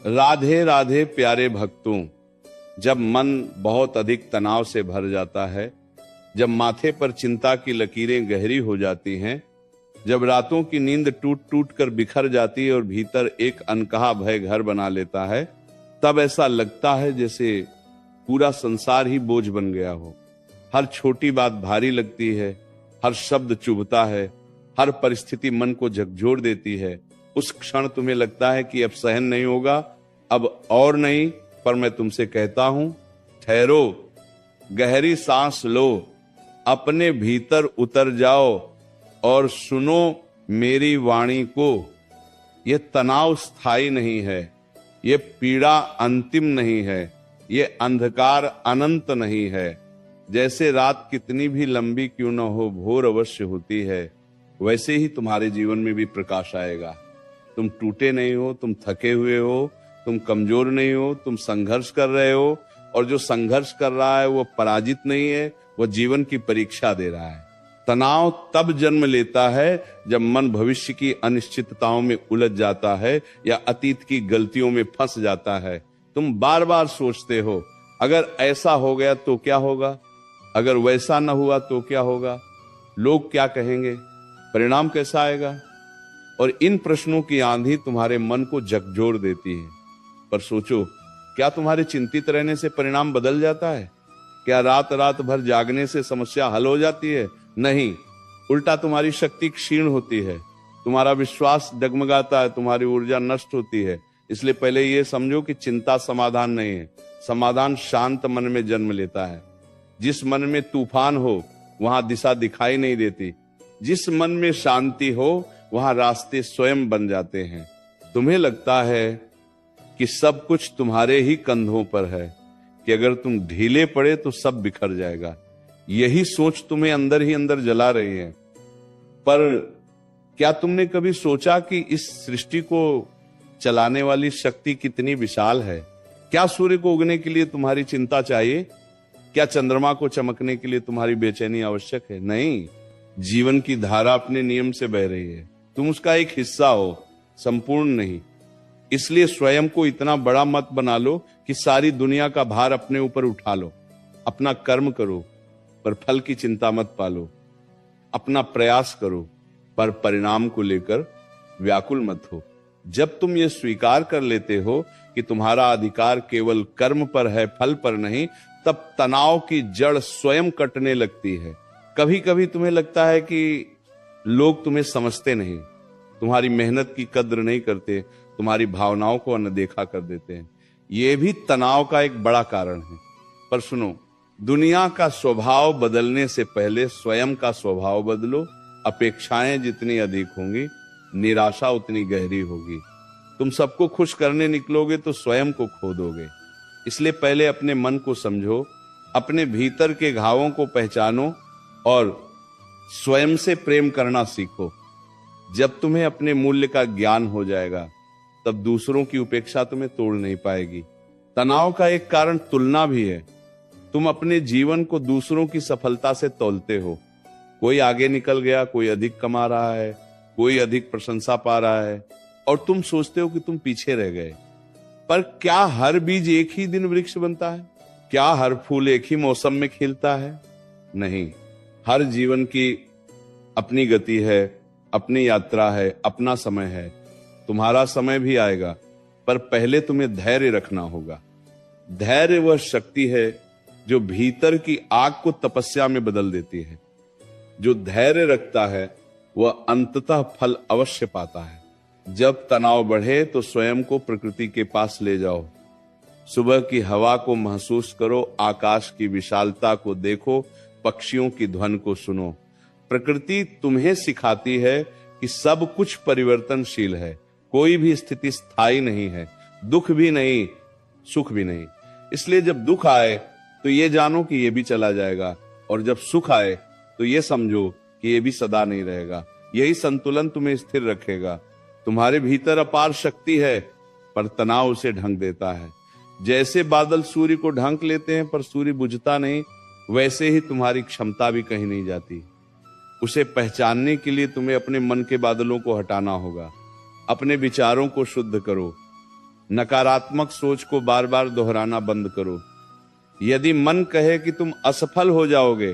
राधे राधे प्यारे भक्तों, जब मन बहुत अधिक तनाव से भर जाता है, जब माथे पर चिंता की लकीरें गहरी हो जाती हैं, जब रातों की नींद टूट टूट कर बिखर जाती है और भीतर एक अनकहा भय घर बना लेता है, तब ऐसा लगता है जैसे पूरा संसार ही बोझ बन गया हो। हर छोटी बात भारी लगती है, हर शब्द चुभता है, हर परिस्थिति मन को झकझोर देती है। उस क्षण तुम्हें लगता है कि अब सहन नहीं होगा, अब और नहीं। पर मैं तुमसे कहता हूं, ठहरो, गहरी सांस लो, अपने भीतर उतर जाओ और सुनो मेरी वाणी को। यह तनाव स्थायी नहीं है, यह पीड़ा अंतिम नहीं है, यह अंधकार अनंत नहीं है। जैसे रात कितनी भी लंबी क्यों न हो, भोर अवश्य होती है, वैसे ही तुम्हारे जीवन में भी प्रकाश आएगा। तुम टूटे नहीं हो, तुम थके हुए हो, तुम कमजोर नहीं हो, तुम संघर्ष कर रहे हो, और जो संघर्ष कर रहा है वो पराजित नहीं है, वह जीवन की परीक्षा दे रहा है। तनाव तब जन्म लेता है जब मन भविष्य की अनिश्चितताओं में उलझ जाता है या अतीत की गलतियों में फंस जाता है। तुम बार बार सोचते हो, अगर ऐसा हो गया तो क्या होगा, अगर वैसा न हुआ तो क्या होगा, लोग क्या कहेंगे, परिणाम कैसा आएगा। और इन प्रश्नों की आंधी तुम्हारे मन को झकझोर देती है। पर सोचो, क्या तुम्हारे चिंतित रहने से परिणाम बदल जाता है? क्या रात रात भर जागने से समस्या हल हो जाती है? नहीं, उल्टा तुम्हारी शक्ति क्षीण होती है, तुम्हारा विश्वास डगमगाता है, तुम्हारी ऊर्जा नष्ट होती है। इसलिए पहले यह समझो कि चिंता समाधान नहीं है, समाधान शांत मन में जन्म लेता है। जिस मन में तूफान हो वहां दिशा दिखाई नहीं देती, जिस मन में शांति हो वहां रास्ते स्वयं बन जाते हैं। तुम्हें लगता है कि सब कुछ तुम्हारे ही कंधों पर है, कि अगर तुम ढीले पड़े तो सब बिखर जाएगा। यही सोच तुम्हें अंदर ही अंदर जला रही है। पर क्या तुमने कभी सोचा कि इस सृष्टि को चलाने वाली शक्ति कितनी विशाल है? क्या सूर्य को उगने के लिए तुम्हारी चिंता चाहिए? क्या चंद्रमा को चमकने के लिए तुम्हारी बेचैनी आवश्यक है? नहीं, जीवन की धारा अपने नियम से बह रही है, तुम उसका एक हिस्सा हो, संपूर्ण नहीं। इसलिए स्वयं को इतना बड़ा मत बना लो कि सारी दुनिया का भार अपने ऊपर उठा लो। अपना कर्म करो पर फल की चिंता मत पालो, अपना प्रयास करो पर परिणाम को लेकर व्याकुल मत हो। जब तुम ये स्वीकार कर लेते हो कि तुम्हारा अधिकार केवल कर्म पर है, फल पर नहीं, तब तनाव की जड़ स्वयं कटने लगती है। कभी कभी तुम्हें लगता है कि लोग तुम्हें समझते नहीं, तुम्हारी मेहनत की कद्र नहीं करते, तुम्हारी भावनाओं को अनदेखा कर देते हैं। यह भी तनाव का एक बड़ा कारण है। पर सुनो, दुनिया का स्वभाव बदलने से पहले स्वयं का स्वभाव बदलो। अपेक्षाएं जितनी अधिक होंगी, निराशा उतनी गहरी होगी। तुम सबको खुश करने निकलोगे तो स्वयं को खो दोगे। इसलिए पहले अपने मन को समझो, अपने भीतर के घावों को पहचानो और स्वयं से प्रेम करना सीखो। जब तुम्हें अपने मूल्य का ज्ञान हो जाएगा, तब दूसरों की उपेक्षा तुम्हें तोड़ नहीं पाएगी। तनाव का एक कारण तुलना भी है। तुम अपने जीवन को दूसरों की सफलता से तौलते हो। कोई आगे निकल गया, कोई अधिक कमा रहा है, कोई अधिक प्रशंसा पा रहा है, और तुम सोचते हो कि तुम पीछे रह गए। पर क्या हर बीज एक ही दिन वृक्ष बनता है? क्या हर फूल एक ही मौसम में खिलता है? नहीं, हर जीवन की अपनी गति है, अपनी यात्रा है, अपना समय है। तुम्हारा समय भी आएगा, पर पहले तुम्हें धैर्य रखना होगा। धैर्य वह शक्ति है जो भीतर की आग को तपस्या में बदल देती है। जो धैर्य रखता है वह अंततः फल अवश्य पाता है। जब तनाव बढ़े तो स्वयं को प्रकृति के पास ले जाओ। सुबह की हवा को महसूस करो, आकाश की विशालता को देखो, पक्षियों की ध्वन को सुनो। प्रकृति तुम्हें सिखाती है कि सब कुछ परिवर्तनशील है, कोई भी स्थिति स्थायी नहीं है, दुख भी नहीं, सुख भी नहीं। इसलिए जब दुख आए तो ये जानो कि ये भी चला जाएगा, और जब सुख आए तो ये समझो कि ये भी सदा नहीं रहेगा। यही संतुलन तुम्हें स्थिर रखेगा। तुम्हारे भीतर अपार शक्ति है, पर तनाव उसे ढंक देता है। जैसे बादल सूर्य को ढंक लेते हैं पर सूर्य बुझता नहीं, वैसे ही तुम्हारी क्षमता भी कहीं नहीं जाती। उसे पहचानने के लिए तुम्हें अपने मन के बादलों को हटाना होगा। अपने विचारों को शुद्ध करो, नकारात्मक सोच को बार बार दोहराना बंद करो। यदि मन कहे कि तुम असफल हो जाओगे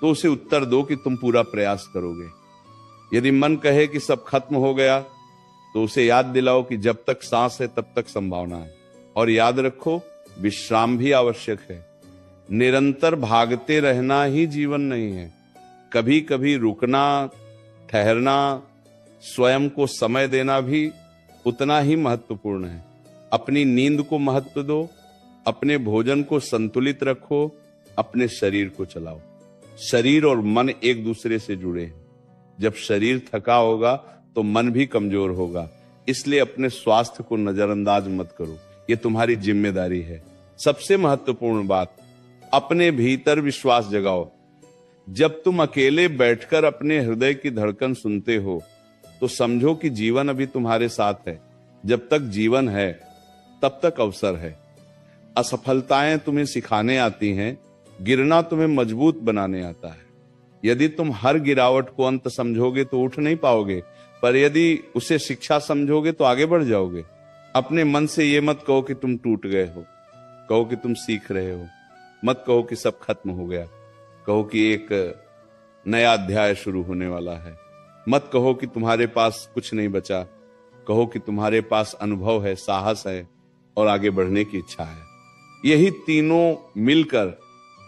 तो उसे उत्तर दो कि तुम पूरा प्रयास करोगे। यदि मन कहे कि सब खत्म हो गया तो उसे याद दिलाओ कि जब तक सांस है तब तक संभावना है। और याद रखो, विश्राम भी आवश्यक है। निरंतर भागते रहना ही जीवन नहीं है। कभी कभी रुकना, ठहरना, स्वयं को समय देना भी उतना ही महत्वपूर्ण है। अपनी नींद को महत्व दो, अपने भोजन को संतुलित रखो, अपने शरीर को चलाओ। शरीर और मन एक दूसरे से जुड़े हैं। जब शरीर थका होगा तो मन भी कमजोर होगा। इसलिए अपने स्वास्थ्य को नजरअंदाज मत करो, ये तुम्हारी जिम्मेदारी है। सबसे महत्वपूर्ण बात, अपने भीतर विश्वास जगाओ। जब तुम अकेले बैठकर अपने हृदय की धड़कन सुनते हो तो समझो कि जीवन अभी तुम्हारे साथ है। जब तक जीवन है तब तक अवसर है। असफलताएं तुम्हें सिखाने आती हैं, गिरना तुम्हें मजबूत बनाने आता है। यदि तुम हर गिरावट को अंत समझोगे तो उठ नहीं पाओगे, पर यदि उसे शिक्षा समझोगे तो आगे बढ़ जाओगे। अपने मन से ये मत कहो कि तुम टूट गए हो, कहो कि तुम सीख रहे हो। मत कहो कि सब खत्म हो गया, कहो कि एक नया अध्याय शुरू होने वाला है। मत कहो कि तुम्हारे पास कुछ नहीं बचा, कहो कि तुम्हारे पास अनुभव है, साहस है और आगे बढ़ने की इच्छा है। यही तीनों मिलकर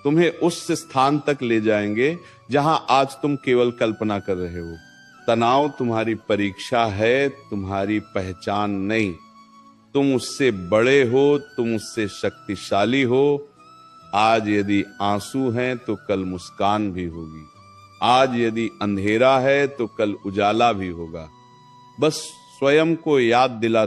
तुम्हें उस स्थान तक ले जाएंगे जहां आज तुम केवल कल्पना कर रहे हो। तनाव तुम्हारी परीक्षा है, तुम्हारी पहचान नहीं। तुम उससे बड़े हो, तुम उससे शक्तिशाली हो। आज यदि आंसू हैं तो कल मुस्कान भी होगी। आज यदि अंधेरा है तो कल उजाला भी होगा। बस स्वयं को याद दिला